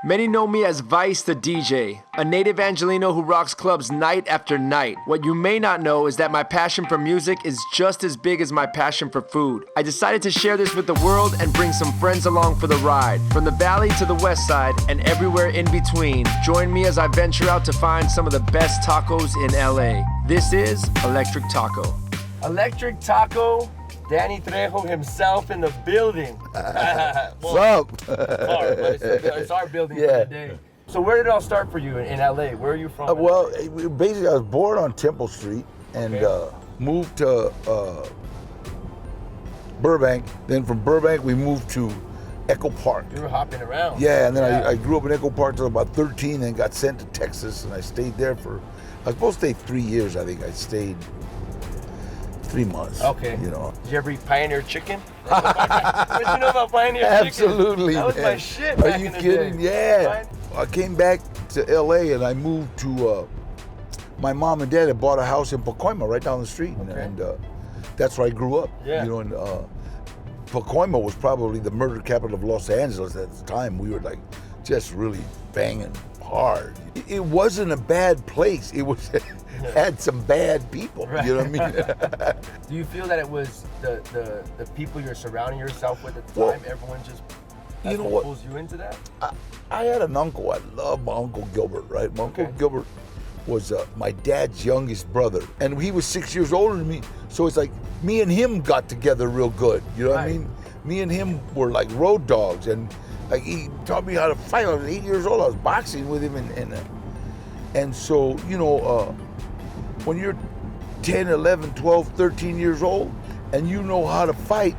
Many know me as Vice the DJ, a native Angelino who rocks clubs night after night. What you may not know is that my passion for music is just as big as my passion for food. I decided to share this with the world and bring some friends along for the ride. From the Valley to the West Side and everywhere in between, join me as I venture out to find some of the best tacos in LA. This is Electric Taco. Electric Taco, Danny Trejo himself in the building. What's up? It's our building for the day. So where did it all start for you in LA? Where are you from? Well, basically I was born on Temple Street and moved to Burbank. Then from Burbank we moved to Echo Park. You were hopping around. Yeah, and then I grew up in Echo Park till about 13 and got sent to Texas, and I stayed there for, I was supposed to stay 3 years. I think I stayed 3 months. Okay. You know. Did you ever eat Pioneer chicken? What you know about Pioneer Absolutely, chicken? That was man. my shit back in the day. Are you kidding? Yeah. I came back to LA and I moved to, my mom and dad had bought a house in Pacoima right down the street. Okay. And that's where I grew up. Yeah. You know, and Pacoima was probably the murder capital of Los Angeles at the time. We were like just really banging hard. It wasn't a bad place. It was had some bad people. Right. You know what I mean? Do you feel that it was the people you're surrounding yourself with at the time? Everyone just pulls you into that? I had an uncle. I love my Uncle Gilbert, right? My Uncle Gilbert was my dad's youngest brother. And he was 6 years older than me. So it's like me and him got together real good. You know what I mean? Me and him were like road dogs. And like he taught me how to fight. I was 8 years old. I was boxing with him. And so, you know, when you're 10, 11, 12, 13 years old and you know how to fight,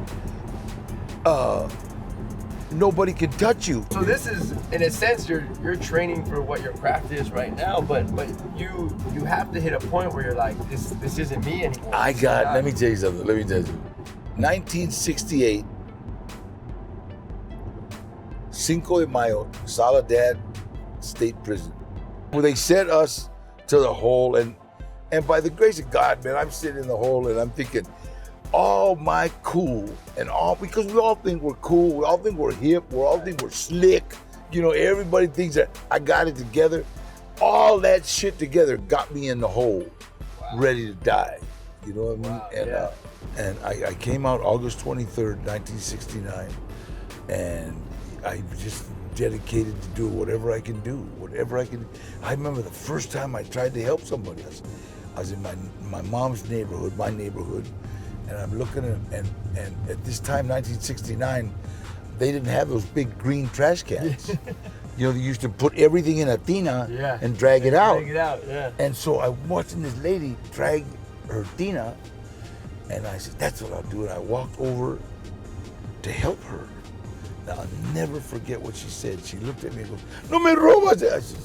nobody can touch you. So this is, in a sense, you're training for what your craft is right now, but you have to hit a point where you're like, this isn't me anymore. Let me tell you something. 1968, Cinco de Mayo, Soledad State Prison, where they sent us to the hole, and by the grace of God, man, I'm sitting in the hole and I'm thinking, all my cool and all, because we all think we're cool, we all think we're hip, we all think we're slick, you know, everybody thinks that I got it together. All that shit together got me in the hole, ready to die, you know what I mean? And I came out August 23rd, 1969, and I just dedicated to do whatever I can do, I remember the first time I tried to help somebody. I was in my mom's neighborhood, my neighborhood, and I'm looking and at this time, 1969, they didn't have those big green trash cans. You know, they used to put everything in a tina and drag it out. And so I'm watching this lady drag her tina, and I said, that's what I'll do. And I walked over to help her. Now, I'll never forget what she said. She looked at me and goes, no me robas. I said,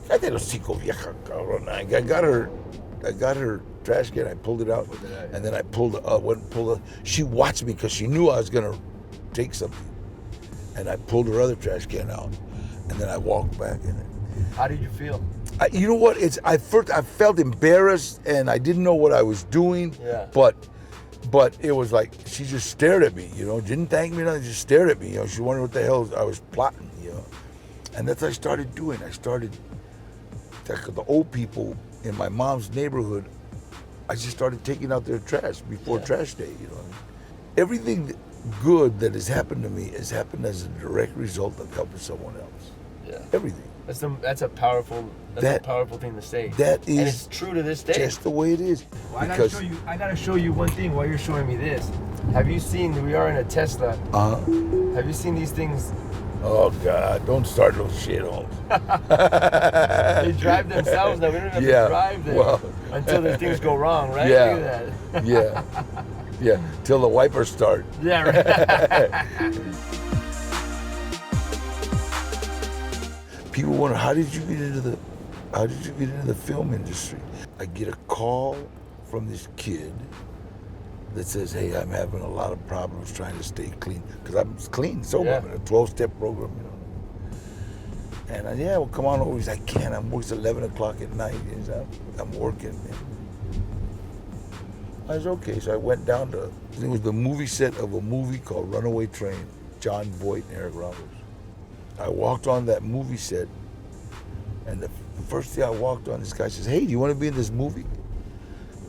cállate los hocico, vieja cabrona. I got her trash can, I pulled it out, and then I she watched me because she knew I was gonna take something. And I pulled her other trash can out, and then I walked back in it. How did you feel? You know what, I felt embarrassed and I didn't know what I was doing, but it was like, she just stared at me, you know, didn't thank me, nothing, just stared at me, you know, she wondered what the hell I was plotting, you know. And that's what I started doing. The old people in my mom's neighborhood, I just started taking out their trash before trash day, you know. Everything good that has happened to me has happened as a direct result of helping someone else. Yeah. Everything. That's a powerful thing to say. That is, and it's true to this day. Just the way it is. Well, I gotta show you one thing while you're showing me this. Have you seen, we are in a Tesla. Have you seen these things? Oh God, don't start those shit homes. They drive themselves now. We don't have to drive them until the things go wrong, right? Yeah. Look at that. Yeah. Till the wipers start. Yeah, right. People wonder, how did you get into the film industry? I get a call from this kid that says, hey, I'm having a lot of problems trying to stay clean, because I'm clean, sober. I'm in a 12-step program, you know. And well, come on over. He's like, I can't. I'm always 11 o'clock at night. I'm working, man. I was okay, so I went down to, it was the movie set of a movie called Runaway Train, John Voight and Eric Roberts. I walked on that movie set, and the first day I walked on, this guy says, "Hey, do you want to be in this movie?"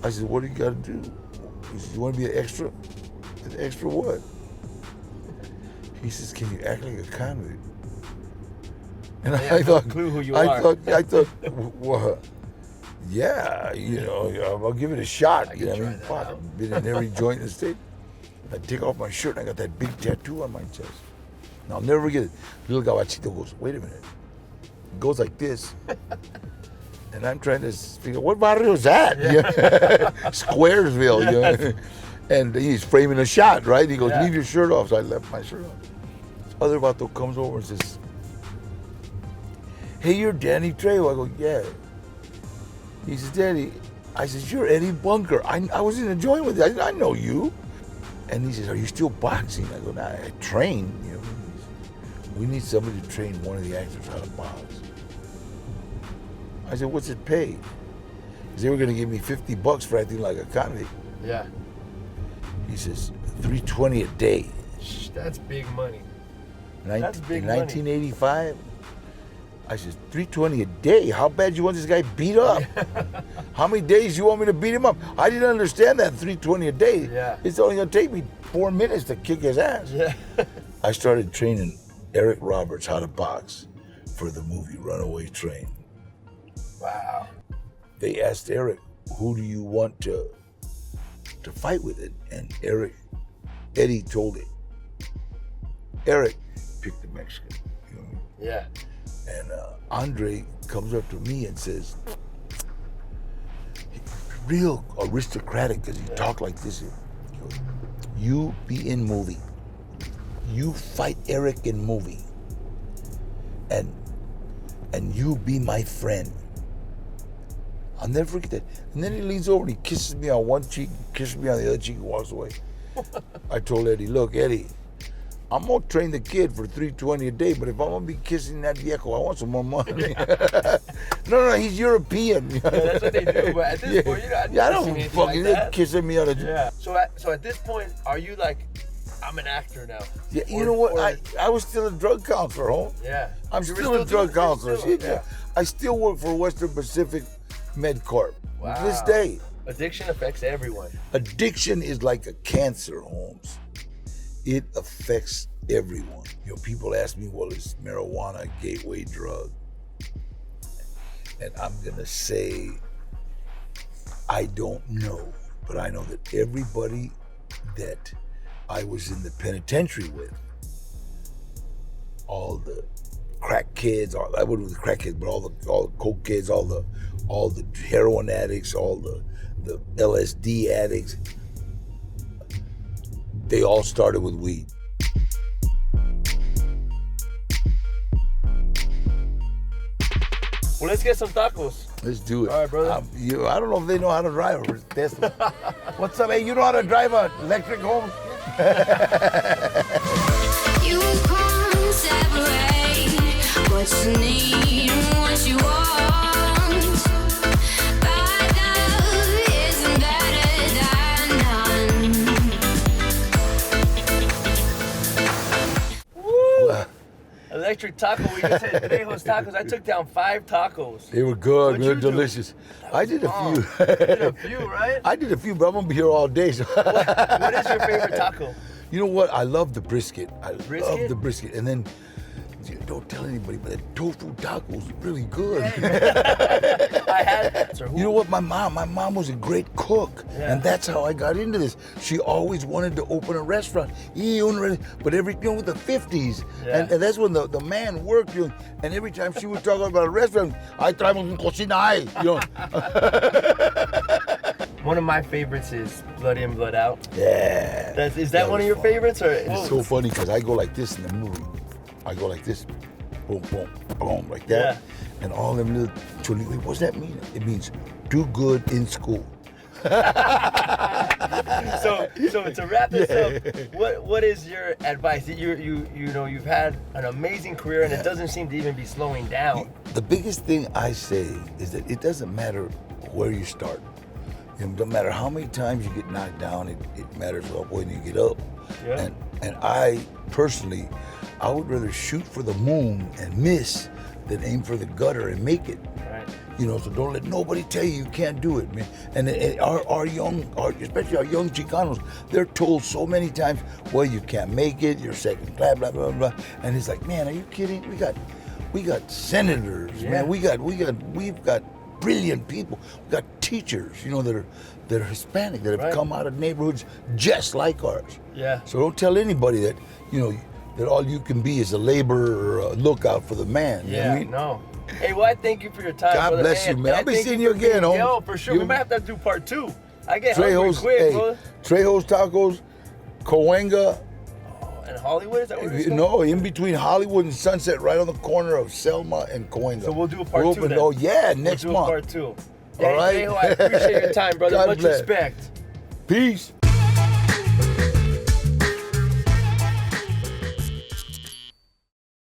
I said, "What do you got to do?" He says, "You want to be an extra?" An extra what? He says, "Can you act like a convict?" And I thought, clue who you I are. thought, well, yeah, I'll give it a shot. You know what I mean? Fuck, I've been in every joint in the state. I take off my shirt and I got that big tattoo on my chest. And I'll never forget it. Little Gabachito goes, "Wait a minute." It goes like this. And I'm trying to figure, what barrio is that? Yeah. Squaresville, you know. And he's framing a shot, right? He goes, "Leave your shirt off." So I left my shirt on. This other vato comes over and says, "Hey, you're Danny Trejo." I go, "Yeah." He says, "Danny," I says, "You're Eddie Bunker. I was in a joint with you. I know you." And he says, "Are you still boxing?" I go, "Nah, I train. You know, we need somebody to train one of the actors how to box." I said, "What's it pay?" Because they were going to give me $50 for acting like a convict. Yeah. He says, $320 a day. That's big money. That's big in money. 1985. I said, $320 a day? How bad you want this guy beat up? How many days you want me to beat him up? I didn't understand that $320 a day. Yeah. It's only going to take me 4 minutes to kick his ass. Yeah. I started training Eric Roberts how to box for the movie Runaway Train. Wow. They asked Eric, "Who do you want to fight with it?" And Eddie told it. Eric picked the Mexican. You know what I mean? Yeah. And Andre comes up to me and says, real aristocratic, because he talked like this. He goes, "You be in movie. You fight Eric in movie. And you be my friend." I'll never forget that. And then he leans over and he kisses me on one cheek, kisses me on the other cheek, and walks away. I told Eddie, "Look, Eddie, I'm gonna train the kid for $320 a day, but if I'm gonna be kissing that viejo, I want some more money." No, he's European. Yeah, that's what they do. But at this point, I don't fucking like kissing me on a. Yeah. So at this point, are you like, I'm an actor now? Yeah, you know what? I was still a drug counselor, home. Yeah. I'm You were still a drug doing- counselor. yeah. I still work for Western Pacific MedCorp. Wow. To this day. Addiction affects everyone. Addiction is like a cancer, Holmes. It affects everyone. You know, people ask me, "Well, is marijuana a gateway drug?" And I'm gonna say, I don't know, but I know that everybody that I was in the penitentiary with, all the crack kids, I wouldn't with the crack kids, but all the coke kids, all the heroin addicts, all the LSD addicts, they all started with weed. Well, let's get some tacos. Let's do it. All right, brother. I don't know if they know how to drive a Tesla. What's up, hey? You know how to drive an electric home? You can't separate what you need and what you want. Bad love isn't better than none. Woo! Electric taco. We just had Trejos Tacos. I took down 5 tacos. They were good. What'd They're you do? delicious. I did a bomb. few. You did a few, right? I did a few, but I'm gonna be here all day. So. What is your favorite taco? You know what? I love the brisket. I love Brisket? the brisket. And then, don't tell anybody, but the tofu tacos are really good. I had. So You know what? My mom was a great cook, Yeah. and that's how I got into this. She always wanted to open a restaurant, but with the 50s, Yeah. and that's when the man worked. And every time she would talk about a restaurant, I traemos un cocina ahí, One of my favorites is Blood In, Blood Out. Yeah. Is that one of was your fun. favorites? Or It's so funny because I go like this in the movie. I go like this, boom, boom, boom, like that. Yeah. And all them little chuli, wait, what's that mean? It means do good in school. So to wrap this up, what is your advice? You've had an amazing career and it doesn't seem to even be slowing down. The biggest thing I say is that it doesn't matter where you start. It doesn't matter how many times you get knocked down. It matters when you get up. Yeah. And I personally I would rather shoot for the moon and miss than aim for the gutter and make it. Right. You know, so don't let nobody tell you can't do it, man. And especially our young Chicanos, they're told so many times, well, you can't make it, you're second class, blah, blah, blah. And it's like, man, are you kidding? We got senators, man. We've got brilliant people. We've got teachers, you know, that are Hispanic, that have come out of neighborhoods just like ours. Yeah. So don't tell anybody that, you know, that all you can be is a laborer or a lookout for the man. You know what I mean? No. Hey, well, I thank you for your time, God brother. bless you, man. I'll be seeing you again, homie. Yo, for sure. We might have to do part 2. I get Trejos, hungry quick, bro. Trejos Tacos, Cahuenga. And Hollywood, is that where it's No, in between Hollywood and Sunset, right on the corner of Selma and Cahuenga. So we'll do a part 2 then. Oh, yeah, next we'll do month. a part 2. All right. Trejo, I appreciate your time, brother. God Much bless. respect. Peace.